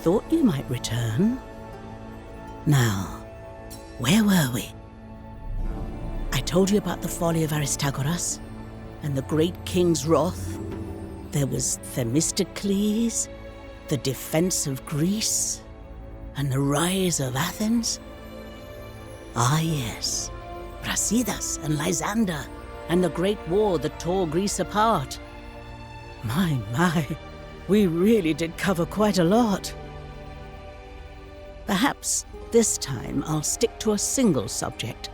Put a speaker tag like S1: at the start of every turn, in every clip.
S1: thought you might return. Now, where were we? I told you about the folly of Aristagoras and the great king's wrath. There was Themistocles, the defense of Greece, and the rise of Athens. Ah yes, Brasidas and Lysander, and the great war that tore Greece apart. My, we really did cover quite a lot. Perhaps this time I'll stick to a single subject.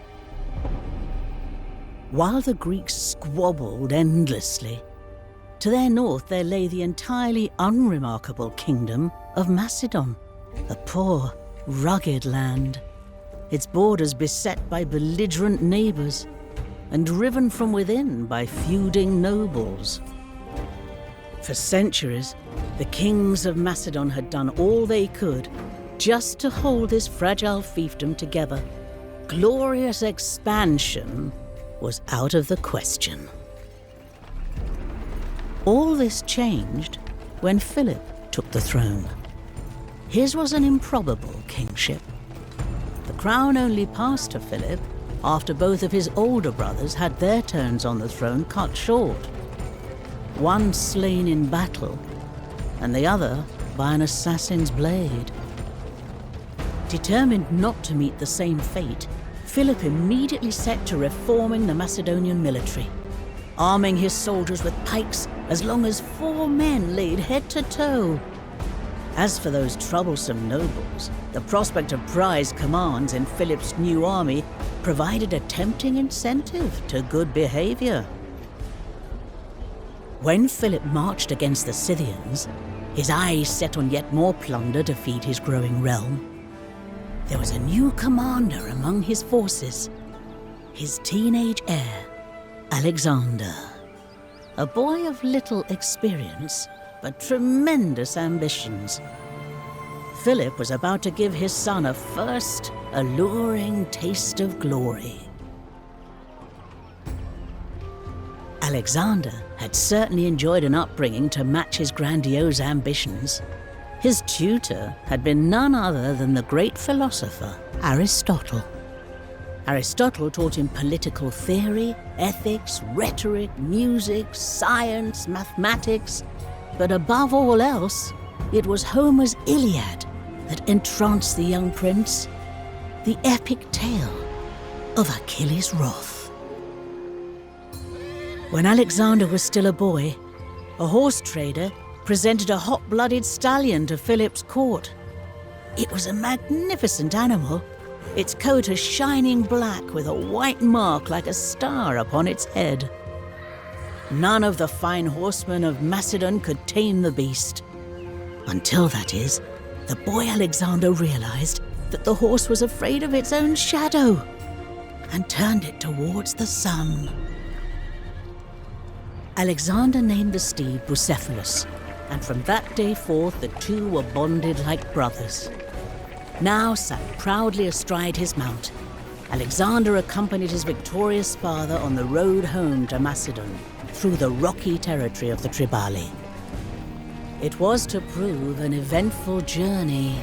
S1: While the Greeks squabbled endlessly, to their north there lay the entirely unremarkable kingdom of Macedon, a poor, rugged land, its borders beset by belligerent neighbors and driven from within by feuding nobles. For centuries, the kings of Macedon had done all they could just to hold this fragile fiefdom together. Glorious expansion was out of the question. All this changed when Philip took the throne. His was an improbable kingship. The crown only passed to Philip after both of his older brothers had their turns on the throne cut short. One slain in battle, and the other by an assassin's blade. Determined not to meet the same fate, Philip immediately set to reforming the Macedonian military, arming his soldiers with pikes as long as 4 men laid head to toe. As for those troublesome nobles, the prospect of prize commands in Philip's new army provided a tempting incentive to good behavior. When Philip marched against the Scythians, his eyes set on yet more plunder to feed his growing realm. There was a new commander among his forces, his teenage heir, Alexander. A boy of little experience, but tremendous ambitions. Philip was about to give his son a first, alluring taste of glory. Alexander had certainly enjoyed an upbringing to match his grandiose ambitions. His tutor had been none other than the great philosopher, Aristotle. Aristotle taught him political theory, ethics, rhetoric, music, science, mathematics, but above all else, it was Homer's Iliad that entranced the young prince, the epic tale of Achilles' wrath. When Alexander was still a boy, a horse trader presented a hot-blooded stallion to Philip's court. It was a magnificent animal, its coat a shining black with a white mark like a star upon its head. None of the fine horsemen of Macedon could tame the beast. Until, that is, the boy Alexander realized that the horse was afraid of its own shadow and turned it towards the sun. Alexander named the steed Bucephalus, and from that day forth the two were bonded like brothers. Now sat proudly astride his mount, Alexander accompanied his victorious father on the road home to Macedon, through the rocky territory of the Triballi. It was to prove an eventful journey.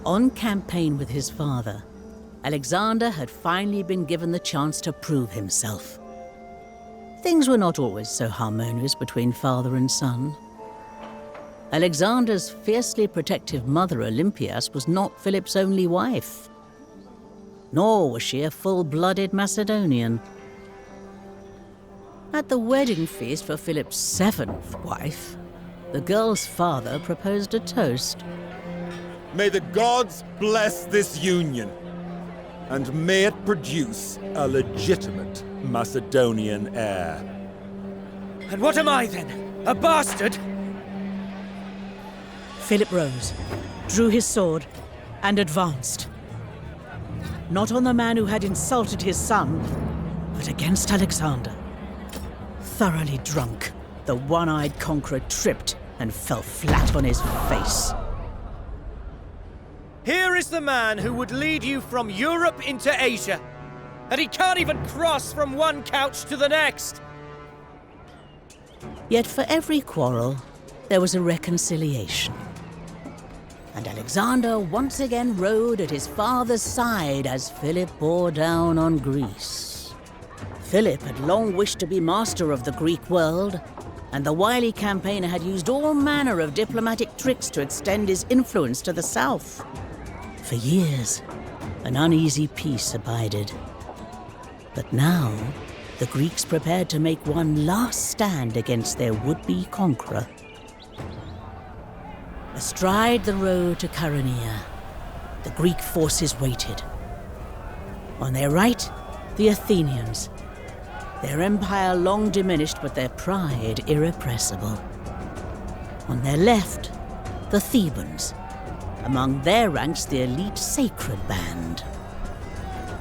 S1: On campaign with his father, Alexander had finally been given the chance to prove himself. Things were not always so harmonious between father and son. Alexander's fiercely protective mother, Olympias, was not Philip's only wife. Nor was she a full-blooded Macedonian. At the wedding feast for Philip's 7th wife, the girl's father proposed a toast.
S2: May the gods bless this union, and may it produce a legitimate Macedonian heir.
S3: And what am I then? A bastard?
S1: Philip rose, drew his sword, and advanced. Not on the man who had insulted his son, but against Alexander. Thoroughly drunk, the one-eyed conqueror tripped and fell flat on his face.
S3: Here is the man who would lead you from Europe into Asia, and he can't even cross from one couch to the next.
S1: Yet for every quarrel, there was a reconciliation. And Alexander once again rode at his father's side as Philip bore down on Greece. Philip had long wished to be master of the Greek world, and the wily campaigner had used all manner of diplomatic tricks to extend his influence to the south. For years, an uneasy peace abided. But now, the Greeks prepared to make one last stand against their would-be conqueror. Astride the road to Chaeronea, the Greek forces waited. On their right, the Athenians, their empire long diminished but their pride irrepressible. On their left, the Thebans, among their ranks the elite sacred band.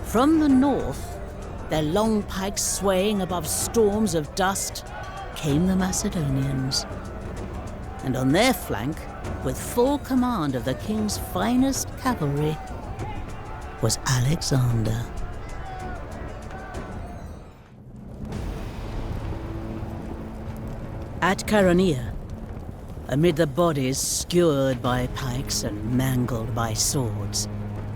S1: From the north, their long pikes swaying above storms of dust, came the Macedonians. And on their flank, with full command of the king's finest cavalry, was Alexander. At Chaeronea, amid the bodies skewered by pikes and mangled by swords,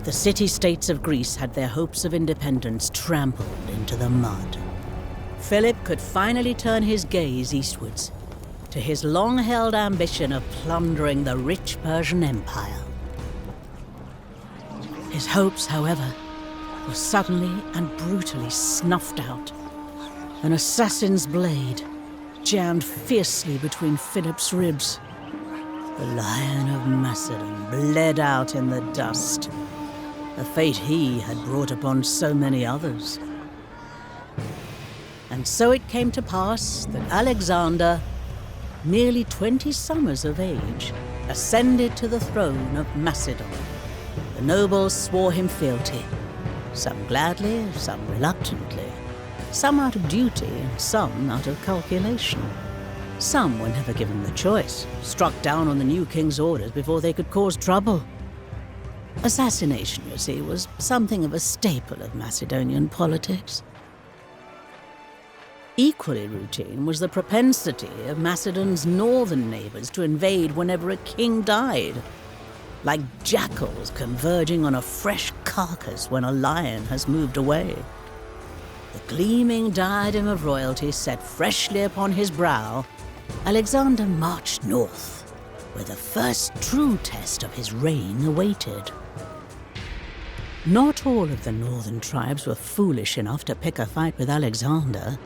S1: the city-states of Greece had their hopes of independence trampled into the mud. Philip could finally turn his gaze eastwards, to his long-held ambition of plundering the rich Persian Empire. His hopes, however, were suddenly and brutally snuffed out. An assassin's blade jammed fiercely between Philip's ribs. The Lion of Macedon bled out in the dust, a fate he had brought upon so many others. And so it came to pass that Alexander, merely 20 summers of age, ascended to the throne of Macedon. The nobles swore him fealty, some gladly, some reluctantly, some out of duty and some out of calculation. Some were never given the choice, struck down on the new king's orders before they could cause trouble. Assassination, you see, was something of a staple of Macedonian politics. Equally routine was the propensity of Macedon's northern neighbors to invade whenever a king died, like jackals converging on a fresh carcass when a lion has moved away. The gleaming diadem of royalty set freshly upon his brow, Alexander marched north, where the first true test of his reign awaited. Not all of the northern tribes were foolish enough to pick a fight with Alexander.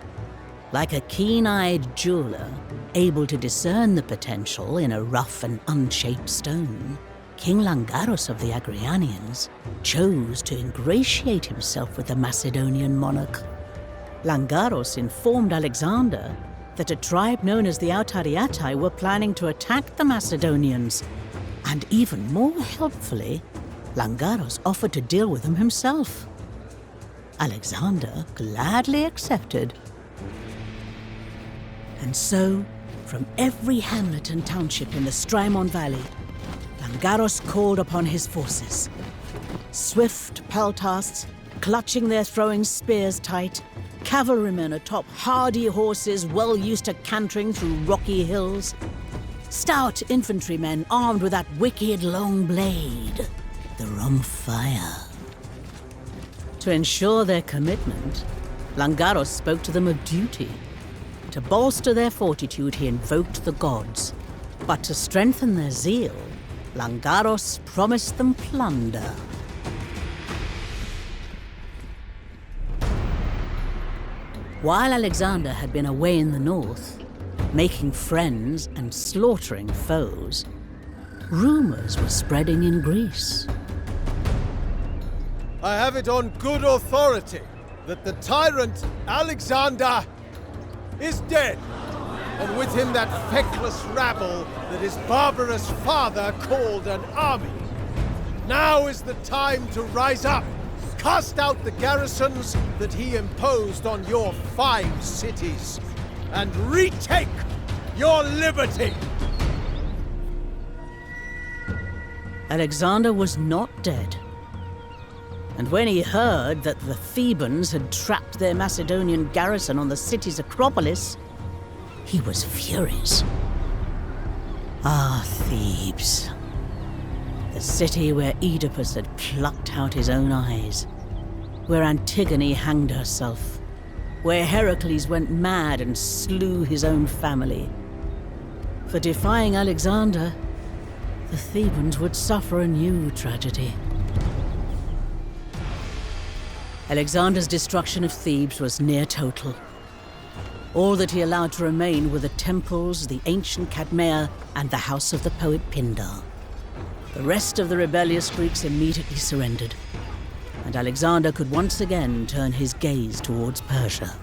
S1: Like a keen-eyed jeweler, able to discern the potential in a rough and unshaped stone, King Langaros of the Agrianians chose to ingratiate himself with the Macedonian monarch. Langaros informed Alexander that a tribe known as the Autariatai were planning to attack the Macedonians, and even more helpfully, Langaros offered to deal with them himself. Alexander gladly accepted. And so, from every hamlet and township in the Strymon Valley, Langaros called upon his forces. Swift peltasts, clutching their throwing spears tight, cavalrymen atop hardy horses well used to cantering through rocky hills, stout infantrymen armed with that wicked long blade, the rhomphaia. To ensure their commitment, Langaros spoke to them of duty. To bolster their fortitude, he invoked the gods. But to strengthen their zeal, Langaros promised them plunder. While Alexander had been away in the north, making friends and slaughtering foes, rumors were spreading in Greece.
S4: I have it on good authority that the tyrant Alexander is dead, and with him that feckless rabble that his barbarous father called an army. Now is the time to rise up, cast out the garrisons that he imposed on your 5 cities, and retake your liberty!
S1: Alexander was not dead. And when he heard that the Thebans had trapped their Macedonian garrison on the city's acropolis, he was furious. Ah, Thebes. The city where Hydaspes had plucked out his own eyes, where Antigone hanged herself, where Heracles went mad and slew his own family. For defying Alexander, the Thebans would suffer a new tragedy. Alexander's destruction of Thebes was near total. All that he allowed to remain were the temples, the ancient Cadmea, and the house of the poet Pindar. The rest of the rebellious Greeks immediately surrendered, and Alexander could once again turn his gaze towards Persia.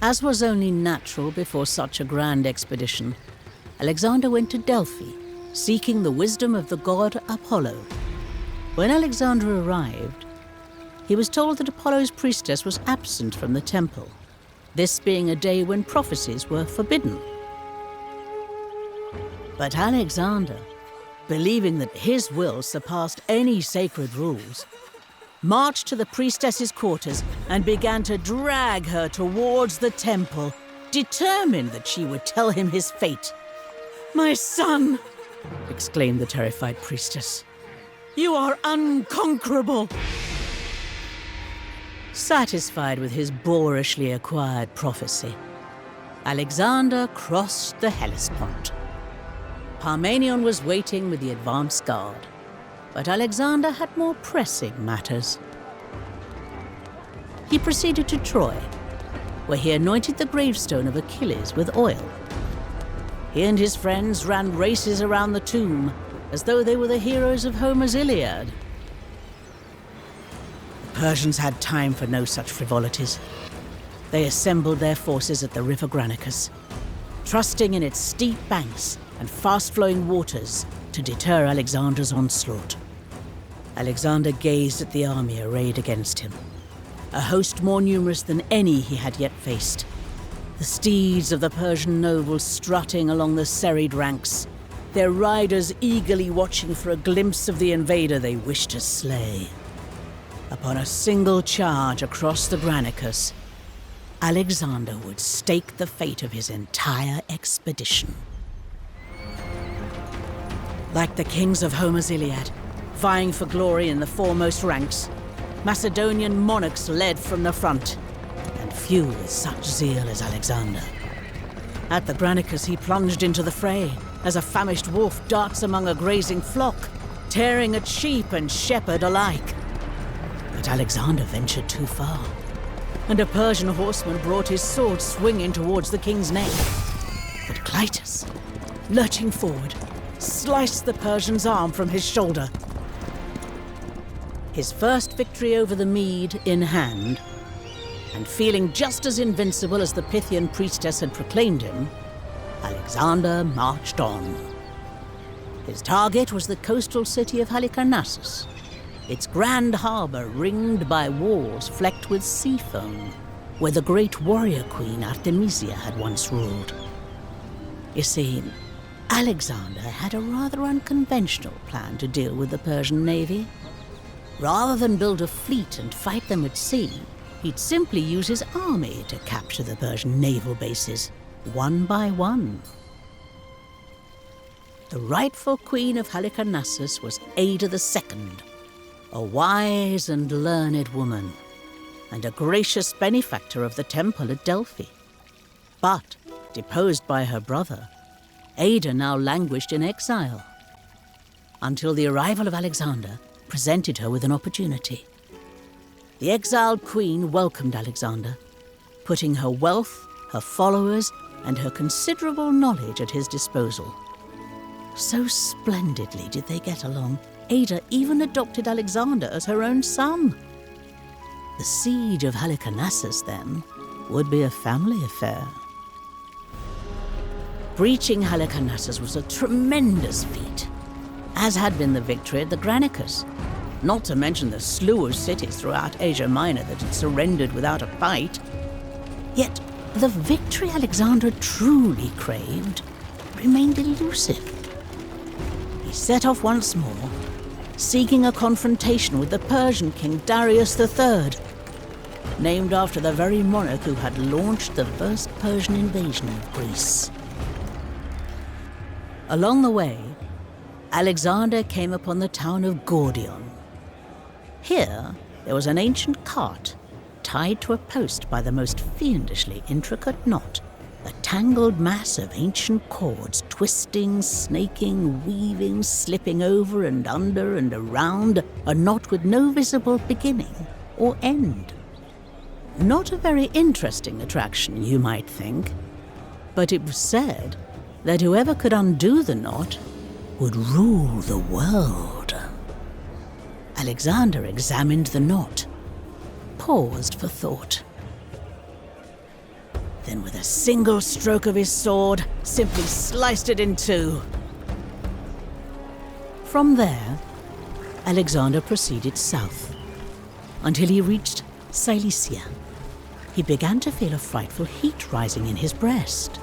S1: As was only natural before such a grand expedition, Alexander went to Delphi, seeking the wisdom of the god Apollo. When Alexander arrived, he was told that Apollo's priestess was absent from the temple, this being a day when prophecies were forbidden. But Alexander, believing that his will surpassed any sacred rules, marched to the priestess's quarters and began to drag her towards the temple, determined that she would tell him his fate. "My son!" exclaimed the terrified priestess. "You are unconquerable!" Satisfied with his boorishly acquired prophecy, Alexander crossed the Hellespont. Parmenion was waiting with the advance guard, but Alexander had more pressing matters. He proceeded to Troy, where he anointed the gravestone of Achilles with oil. He and his friends ran races around the tomb, as though they were the heroes of Homer's Iliad. The Persians had time for no such frivolities. They assembled their forces at the river Granicus, trusting in its steep banks and fast-flowing waters to deter Alexander's onslaught. Alexander gazed at the army arrayed against him, a host more numerous than any he had yet faced. The steeds of the Persian nobles strutting along the serried ranks, their riders eagerly watching for a glimpse of the invader they wished to slay. Upon a single charge across the Granicus, Alexander would stake the fate of his entire expedition. Like the kings of Homer's Iliad, vying for glory in the foremost ranks, Macedonian monarchs led from the front, and few with such zeal as Alexander. At the Granicus he plunged into the fray, as a famished wolf darts among a grazing flock, tearing at sheep and shepherd alike. But Alexander ventured too far, and a Persian horseman brought his sword swinging towards the king's neck. But Cleitus, lurching forward, sliced the Persian's arm from his shoulder. His first victory over the Mede in hand, and feeling just as invincible as the Pythian priestess had proclaimed him, Alexander marched on. His target was the coastal city of Halicarnassus, its grand harbor ringed by walls flecked with sea foam, where the great warrior queen Artemisia had once ruled. You see, Alexander had a rather unconventional plan to deal with the Persian navy. Rather than build a fleet and fight them at sea, he'd simply use his army to capture the Persian naval bases, one by one. The rightful queen of Halicarnassus was Ada II, a wise and learned woman, and a gracious benefactor of the temple at Delphi. But, deposed by her brother, Ada now languished in exile, until the arrival of Alexander presented her with an opportunity. The exiled queen welcomed Alexander, putting her wealth, her followers, and her considerable knowledge at his disposal. So splendidly did they get along, Ada even adopted Alexander as her own son. The siege of Halicarnassus, then, would be a family affair. Breaching Halicarnassus was a tremendous feat, as had been the victory at the Granicus, not to mention the slew of cities throughout Asia Minor that had surrendered without a fight. Yet the victory Alexander truly craved remained elusive. He set off once more, seeking a confrontation with the Persian king Darius III, named after the very monarch who had launched the first Persian invasion of Greece. Along the way, Alexander came upon the town of Gordion. Here, there was an ancient cart tied to a post by the most fiendishly intricate knot, a tangled mass of ancient cords twisting, snaking, weaving, slipping over and under and around a knot with no visible beginning or end. Not a very interesting attraction, you might think, but it was said that whoever could undo the knot would rule the world. Alexander examined the knot, paused for thought. Then with a single stroke of his sword, simply sliced it in two. From there, Alexander proceeded south, until he reached Cilicia. He began to feel a frightful heat rising in his breast.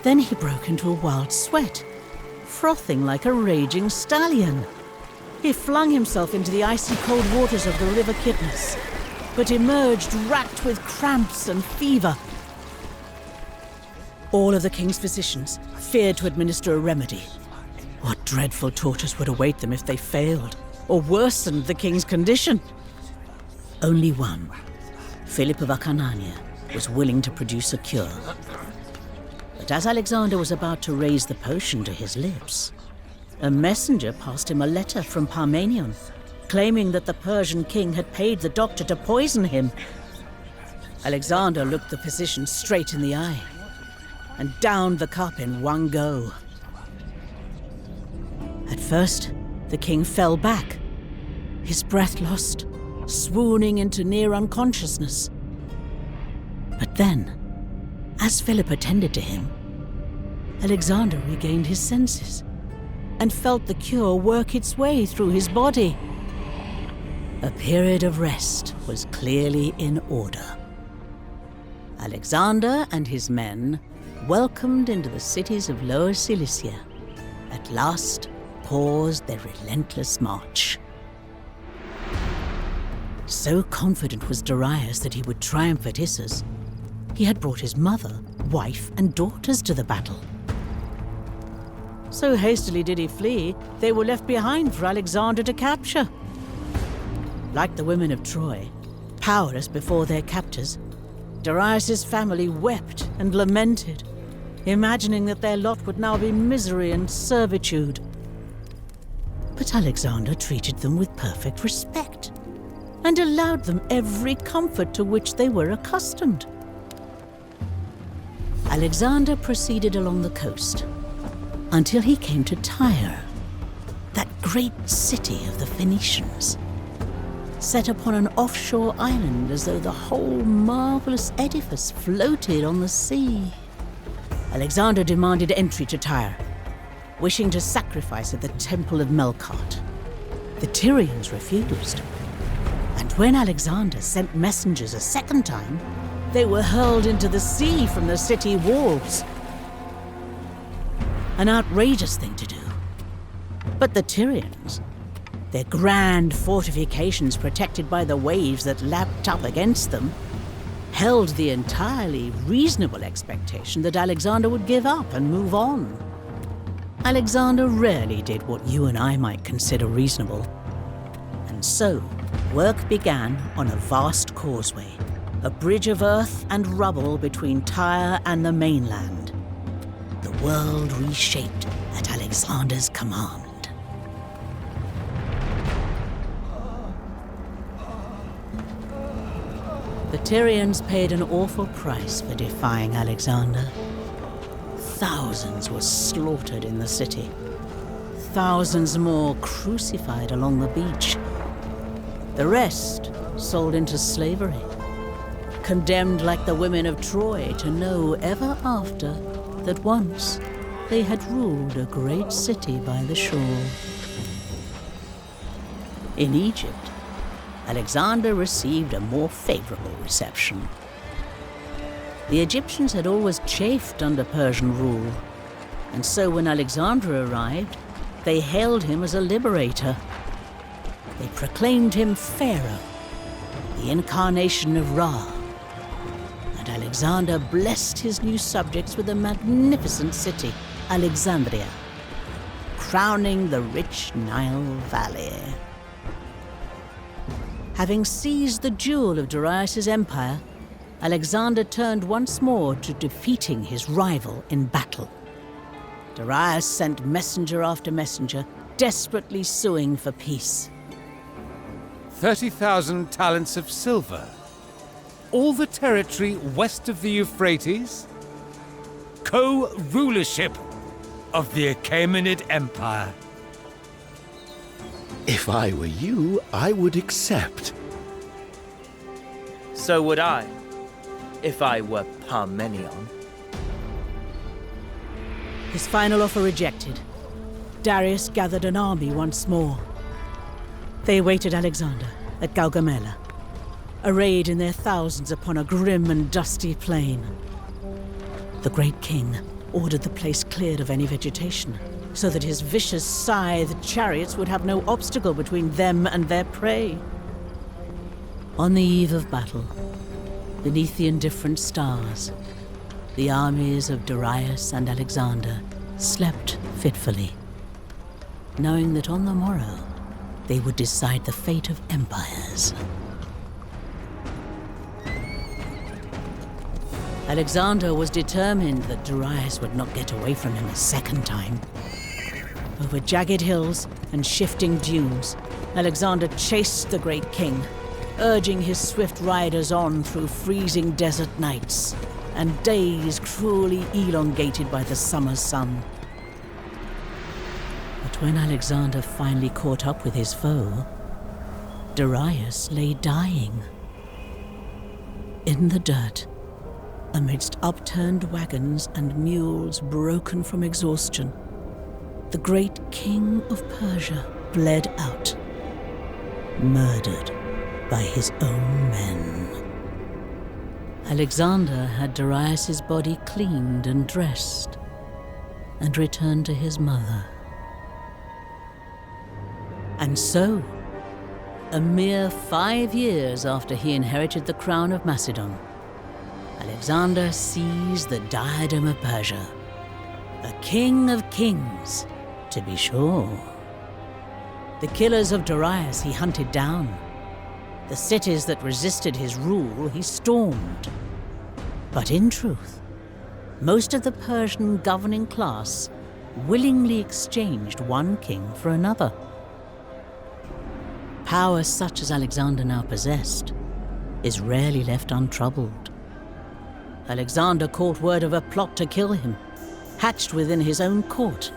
S1: Then he broke into a wild sweat, frothing like a raging stallion. He flung himself into the icy cold waters of the river Kidnus, but emerged racked with cramps and fever. All of the king's physicians feared to administer a remedy. What dreadful tortures would await them if they failed, or worsened the king's condition? Only one, Philip of Acarnania, was willing to produce a cure. But as Alexander was about to raise the potion to his lips, a messenger passed him a letter from Parmenion, claiming that the Persian king had paid the doctor to poison him. Alexander looked the physician straight in the eye and downed the cup in one go. At first, the king fell back, his breath lost, swooning into near unconsciousness. But then, as Philip attended to him, Alexander regained his senses and felt the cure work its way through his body. A period of rest was clearly in order. Alexander and his men, welcomed into the cities of Lower Cilicia, at last paused their relentless march. So confident was Darius that he would triumph at Issus, he had brought his mother, wife, and daughters to the battle. So hastily did he flee, they were left behind for Alexander to capture. Like the women of Troy, powerless before their captors, Darius' family wept and lamented, imagining that their lot would now be misery and servitude. But Alexander treated them with perfect respect and allowed them every comfort to which they were accustomed. Alexander proceeded along the coast until he came to Tyre, that great city of the Phoenicians, set upon an offshore island as though the whole marvelous edifice floated on the sea. Alexander demanded entry to Tyre, wishing to sacrifice at the temple of Melkart. The Tyrians refused, and when Alexander sent messengers a second time, they were hurled into the sea from the city walls. An outrageous thing to do. But the Tyrians, their grand fortifications protected by the waves that lapped up against them, held the entirely reasonable expectation that Alexander would give up and move on. Alexander rarely did what you and I might consider reasonable. And so, work began on a vast causeway, a bridge of earth and rubble between Tyre and the mainland. The world reshaped at Alexander's command. The Tyrians paid an awful price for defying Alexander. Thousands were slaughtered in the city. Thousands more crucified along the beach. The rest sold into slavery, condemned like the women of Troy to know ever after that once they had ruled a great city by the shore. In Egypt, Alexander received a more favorable reception. The Egyptians had always chafed under Persian rule, and so when Alexander arrived, they hailed him as a liberator. They proclaimed him Pharaoh, the incarnation of Ra, and Alexander blessed his new subjects with a magnificent city, Alexandria, crowning the rich Nile Valley. Having seized the jewel of Darius' empire, Alexander turned once more to defeating his rival in battle. Darius sent messenger after messenger, desperately suing for peace.
S5: 30,000 talents of silver. All the territory west of the Euphrates. Co-rulership of the Achaemenid Empire.
S6: If I were you, I would accept.
S7: So would I, if I were Parmenion.
S1: His final offer rejected, Darius gathered an army once more. They awaited Alexander at Gaugamela, arrayed in their thousands upon a grim and dusty plain. The great king ordered the place cleared of any vegetation, so that his vicious scythed chariots would have no obstacle between them and their prey. On the eve of battle, beneath the indifferent stars, the armies of Darius and Alexander slept fitfully, knowing that on the morrow they would decide the fate of empires. Alexander was determined that Darius would not get away from him a second time. Over jagged hills and shifting dunes, Alexander chased the great king, urging his swift riders on through freezing desert nights and days cruelly elongated by the summer sun. But when Alexander finally caught up with his foe, Darius lay dying. In the dirt, amidst upturned wagons and mules broken from exhaustion, the great king of Persia bled out, murdered by his own men. Alexander had Darius' body cleaned and dressed, and returned to his mother. And so, a mere 5 years after he inherited the crown of Macedon, Alexander seized the diadem of Persia, a king of kings, to be sure. The killers of Darius he hunted down. The cities that resisted his rule he stormed. But in truth, most of the Persian governing class willingly exchanged one king for another. Power such as Alexander now possessed is rarely left untroubled. Alexander caught word of a plot to kill him, hatched within his own court.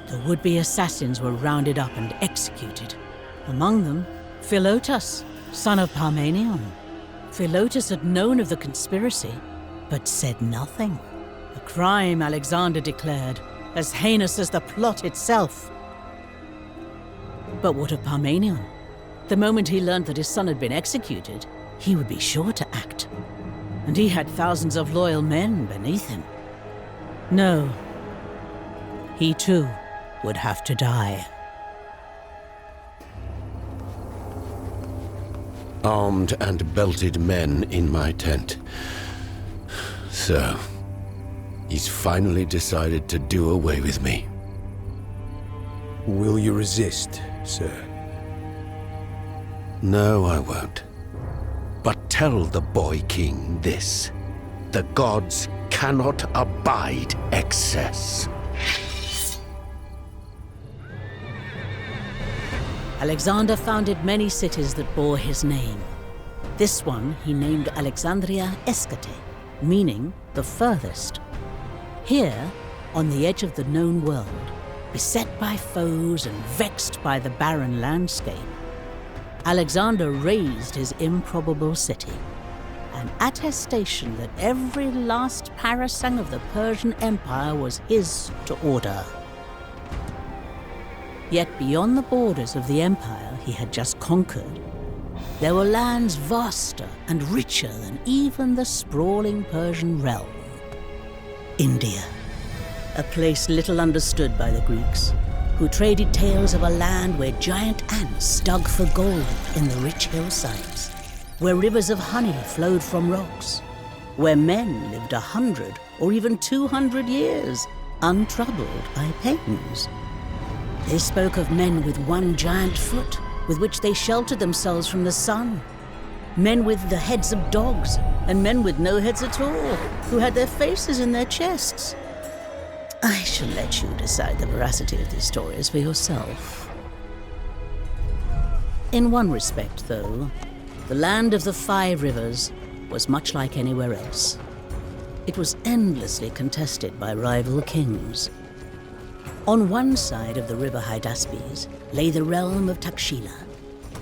S1: The would-be assassins were rounded up and executed. Among them, Philotas, son of Parmenion. Philotas had known of the conspiracy, but said nothing. A crime, Alexander declared, as heinous as the plot itself. But what of Parmenion? The moment he learned that his son had been executed, he would be sure to act. And he had thousands of loyal men beneath him. No, he too would have to die.
S6: Armed and belted men in my tent. So, he's finally decided to do away with me.
S8: Will you resist, sir?
S6: No, I won't. But tell the boy king this. The gods cannot abide excess.
S1: Alexander founded many cities that bore his name. This one he named Alexandria Escate, meaning the furthest. Here, on the edge of the known world, beset by foes and vexed by the barren landscape, Alexander raised his improbable city, an attestation that every last parasang of the Persian Empire was his to order. Yet beyond the borders of the empire he had just conquered, there were lands vaster and richer than even the sprawling Persian realm. India, a place little understood by the Greeks, who traded tales of a land where giant ants dug for gold in the rich hillsides, where rivers of honey flowed from rocks, where men lived 100 or even 200 years untroubled by pains. They spoke of men with one giant foot, with which they sheltered themselves from the sun. Men with the heads of dogs, and men with no heads at all, who had their faces in their chests. I shall let you decide the veracity of these stories for yourself. In one respect, though, the land of the 5 rivers was much like anywhere else. It was endlessly contested by rival kings. On one side of the river Hydaspes lay the realm of Taxila,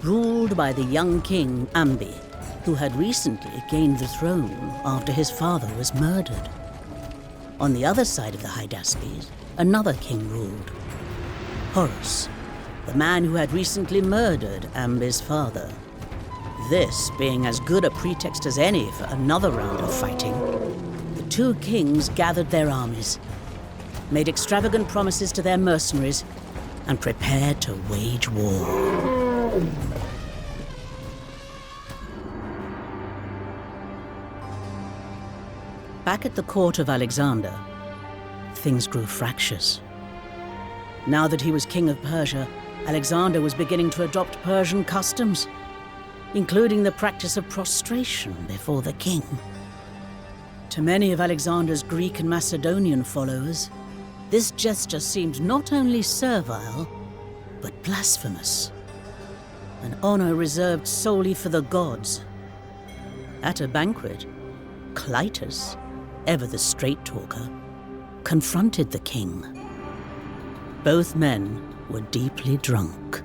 S1: ruled by the young king Ambi, who had recently gained the throne after his father was murdered. On the other side of the Hydaspes, another king ruled, Horus, the man who had recently murdered Ambi's father. This being as good a pretext as any for another round of fighting, the 2 kings gathered their armies, made extravagant promises to their mercenaries, and prepared to wage war. Back at the court of Alexander, things grew fractious. Now that he was king of Persia, Alexander was beginning to adopt Persian customs, including the practice of prostration before the king. To many of Alexander's Greek and Macedonian followers, this gesture seemed not only servile, but blasphemous, an honor reserved solely for the gods. At a banquet, Cleitus, ever the straight-talker, confronted the king. Both men were deeply drunk.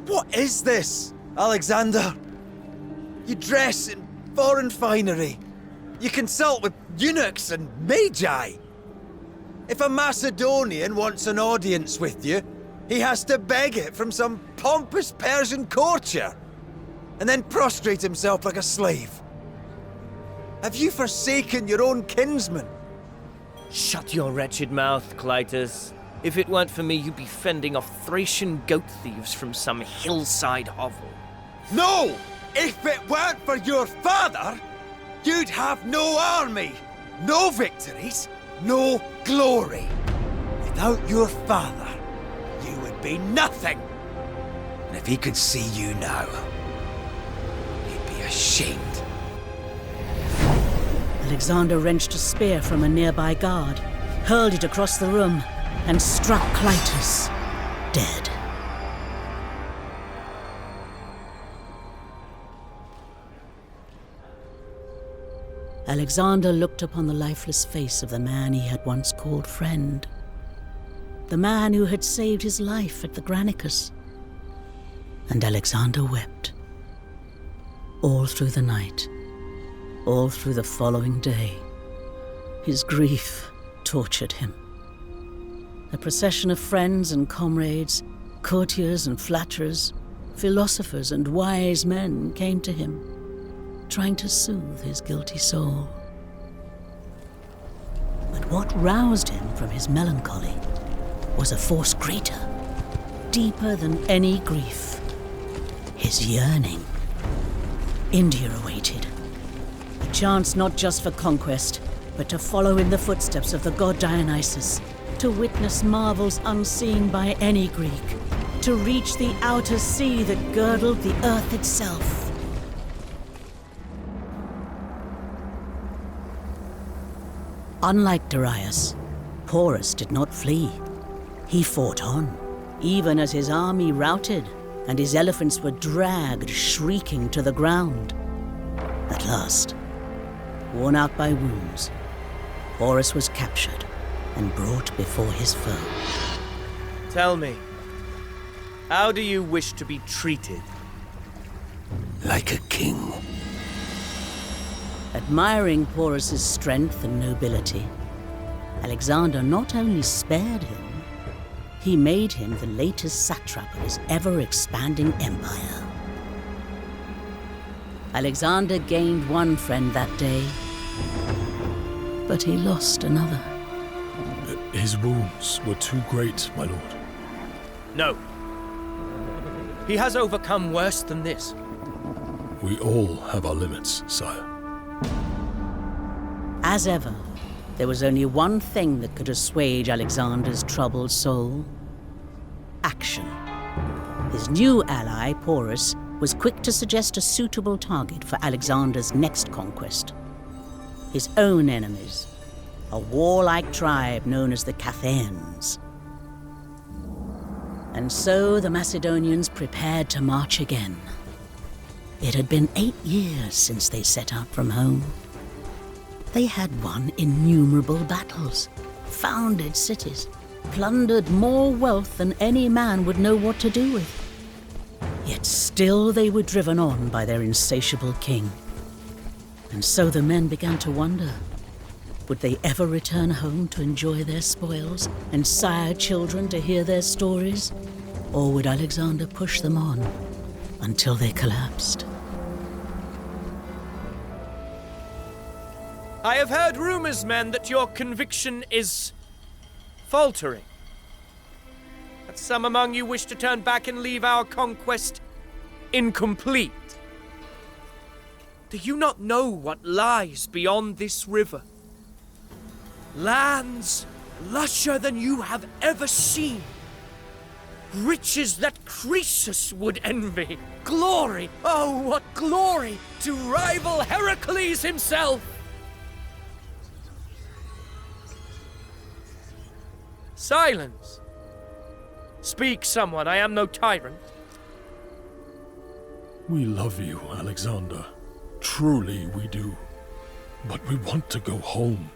S8: What is this, Alexander? You dress in foreign finery. You consult with eunuchs and magi. If a Macedonian wants an audience with you, he has to beg it from some pompous Persian courtier, and then prostrate himself like a slave. Have you forsaken your own kinsman?
S3: Shut your wretched mouth, Cleitus. If it weren't for me, you'd be fending off Thracian goat thieves from some hillside hovel.
S8: No! If it weren't for your father, you'd have no army, no victories, no glory. Without your father, you would be nothing. And if he could see you now, he'd be ashamed.
S1: Alexander wrenched a spear from a nearby guard, hurled it across the room, and struck Cleitus dead. Alexander looked upon the lifeless face of the man he had once called friend, the man who had saved his life at the Granicus, and Alexander wept. All through the night, all through the following day, his grief tortured him. A procession of friends and comrades, courtiers and flatterers, philosophers and wise men came to him, trying to soothe his guilty soul. But what roused him from his melancholy was a force greater, deeper than any grief: his yearning. India awaited, a chance not just for conquest, but to follow in the footsteps of the god Dionysus, to witness marvels unseen by any Greek, to reach the outer sea that girdled the earth itself. Unlike Darius, Porus did not flee. He fought on, even as his army routed and his elephants were dragged shrieking to the ground. At last, worn out by wounds, Porus was captured and brought before his foe.
S3: Tell me, how do you wish to be treated?
S6: Like a king.
S1: Admiring Porus's strength and nobility, Alexander not only spared him, he made him the latest satrap of his ever-expanding empire. Alexander gained one friend that day, but he lost another.
S9: His wounds were too great, my lord.
S3: No. He has overcome worse than this.
S9: We all have our limits, sire.
S1: As ever, there was only one thing that could assuage Alexander's troubled soul: action. His new ally, Porus, was quick to suggest a suitable target for Alexander's next conquest. His own enemies, a warlike tribe known as the Cathaeans. And so the Macedonians prepared to march again. It had been 8 years since they set out from home. They had won innumerable battles, founded cities, plundered more wealth than any man would know what to do with. Yet still they were driven on by their insatiable king. And so the men began to wonder, would they ever return home to enjoy their spoils and sire children to hear their stories? Or would Alexander push them on until they collapsed?
S3: I have heard rumors, men, that your conviction is faltering. That some among you wish to turn back and leave our conquest incomplete. Do you not know what lies beyond this river? Lands lusher than you have ever seen. Riches that Croesus would envy. Glory, oh what glory, to rival Heracles himself! Silence! Speak, someone, I am no tyrant.
S9: We love you, Alexander. Truly we do. But we want to go home.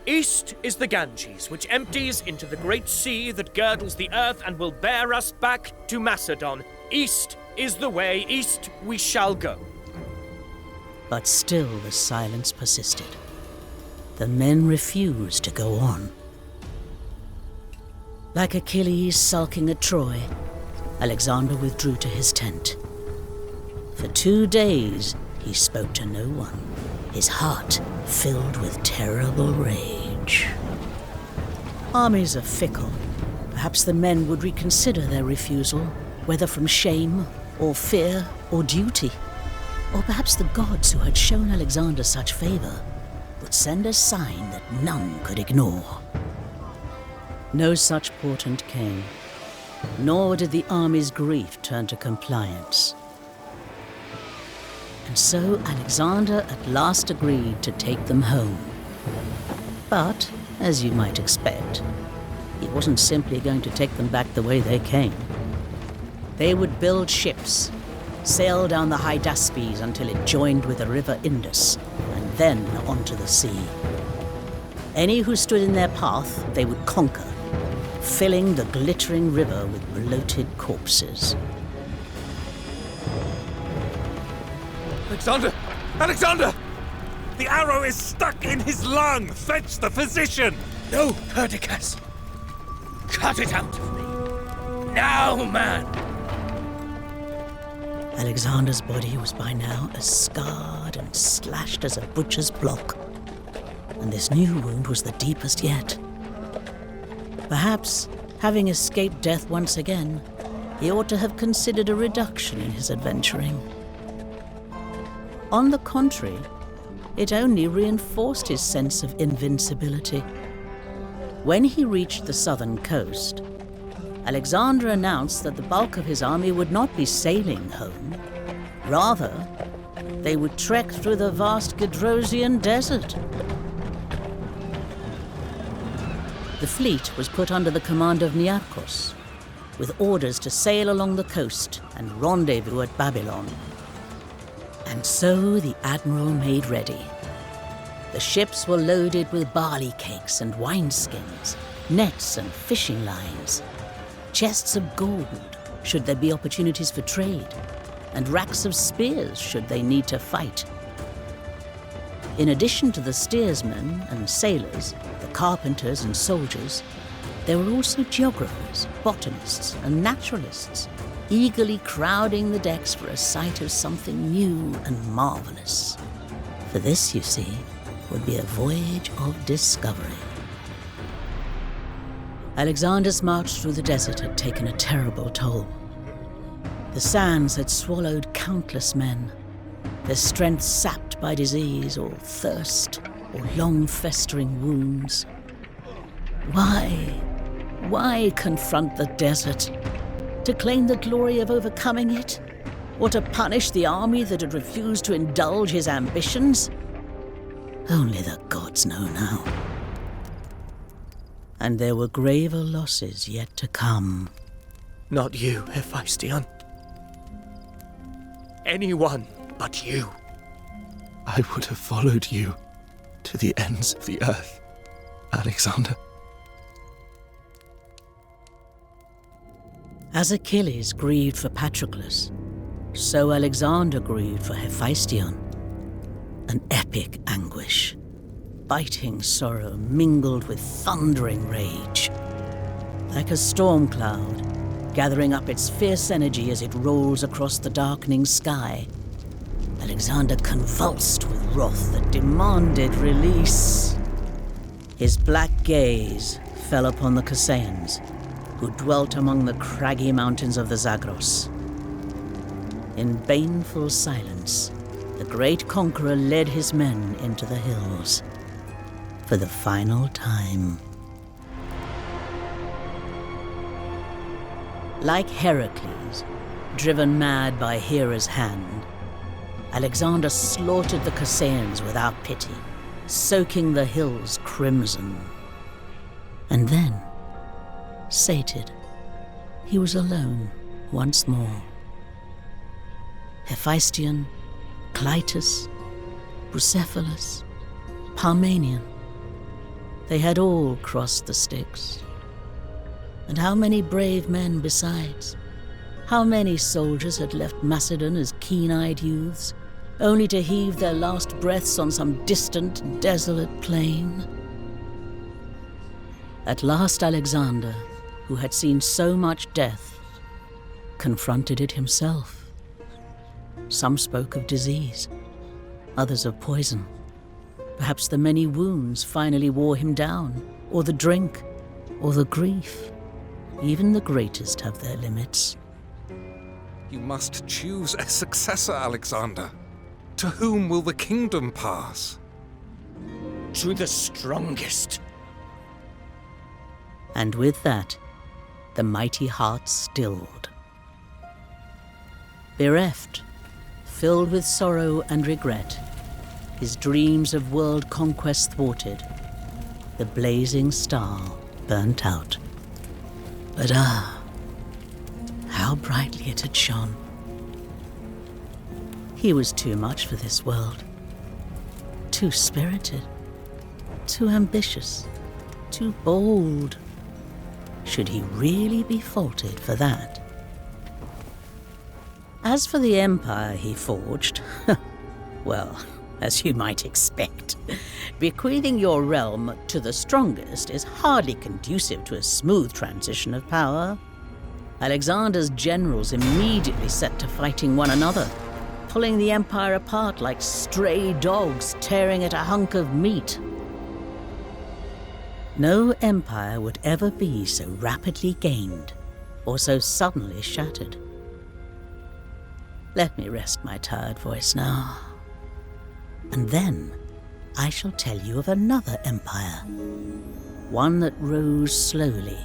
S3: East is the Ganges, which empties into the great sea that girdles the earth and will bear us back to Macedon. East is the way, east we shall go.
S1: But still the silence persisted. The men refused to go on. Like Achilles sulking at Troy, Alexander withdrew to his tent. For 2 days, he spoke to no one, his heart filled with terrible rage. Armies are fickle. Perhaps the men would reconsider their refusal, whether from shame, or fear, or duty. Or perhaps the gods who had shown Alexander such favor would send a sign that none could ignore. No such portent came, nor did the army's grief turn to compliance. And so Alexander at last agreed to take them home. But, as you might expect, he wasn't simply going to take them back the way they came. They would build ships, sail down the Hydaspes until it joined with the river Indus, and then onto the sea. Any who stood in their path they would conquer, filling the glittering river with bloated corpses.
S5: Alexander! Alexander! The arrow is stuck in his lung! Fetch the physician!
S3: No, perdiccas! Cut it out of me! Now, man!
S1: Alexander's body was by now as scarred and slashed as a butcher's block, and this new wound was the deepest yet. Perhaps, having escaped death once again, he ought to have considered a reduction in his adventuring. On the contrary, it only reinforced his sense of invincibility. When he reached the southern coast, Alexander announced that the bulk of his army would not be sailing home. Rather, they would trek through the vast Gedrosian desert. The fleet was put under the command of Nearchos, with orders to sail along the coast and rendezvous at Babylon. And so the admiral made ready. The ships were loaded with barley cakes and wineskins, nets and fishing lines, chests of gold, should there be opportunities for trade, and racks of spears, should they need to fight. In addition to the steersmen and sailors, the carpenters and soldiers, there were also geographers, botanists, and naturalists, eagerly crowding the decks for a sight of something new and marvelous. For this, you see, would be a voyage of discovery. Alexander's march through the desert had taken a terrible toll. The sands had swallowed countless men, their strength sapped by disease or thirst, or long festering wounds. Why confront the desert? To claim the glory of overcoming it? Or to punish the army that had refused to indulge his ambitions? Only the gods know now. And there were graver losses yet to come.
S3: Not you, hephaistion. Anyone but you.
S10: I would have followed you to the ends of the earth, Alexander.
S1: As Achilles grieved for Patroclus, so Alexander grieved for Hephaestion. An epic anguish, biting sorrow mingled with thundering rage. Like a storm cloud, gathering up its fierce energy as it rolls across the darkening sky, Alexander convulsed with wrath that demanded release. His black gaze fell upon the Chasseans, who dwelt among the craggy mountains of the Zagros. In baneful silence, the great conqueror led his men into the hills for the final time. Like Heracles, driven mad by Hera's hand, Alexander slaughtered the Chasseans without pity, soaking the hills crimson. And then, sated, he was alone once more. Hephaestion, Cleitus, Bucephalus, Parmenion, they had all crossed the Styx. And how many brave men besides? How many soldiers had left Macedon as keen-eyed youths, only to heave their last breaths on some distant, desolate plain? At last Alexander, who had seen so much death, confronted it himself. Some spoke of disease, others of poison. Perhaps the many wounds finally wore him down, or the drink, or the grief. Even the greatest have their limits.
S5: You must choose a successor, Alexander. To whom will the kingdom pass?
S3: To the strongest.
S1: And with that, the mighty heart stilled. Bereft, filled with sorrow and regret, his dreams of world conquest thwarted, the blazing star burnt out. But how brightly it had shone. He was too much for this world. Too spirited, too ambitious, too bold. Should he really be faulted for that? As for the empire he forged, well, as you might expect, bequeathing your realm to the strongest is hardly conducive to a smooth transition of power. Alexander's generals immediately set to fighting one another, pulling the empire apart like stray dogs tearing at a hunk of meat. No empire would ever be so rapidly gained or so suddenly shattered. Let me rest my tired voice now, and then I shall tell you of another empire, one that rose slowly,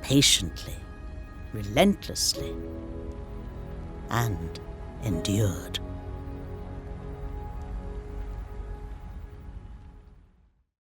S1: patiently, relentlessly, and endured.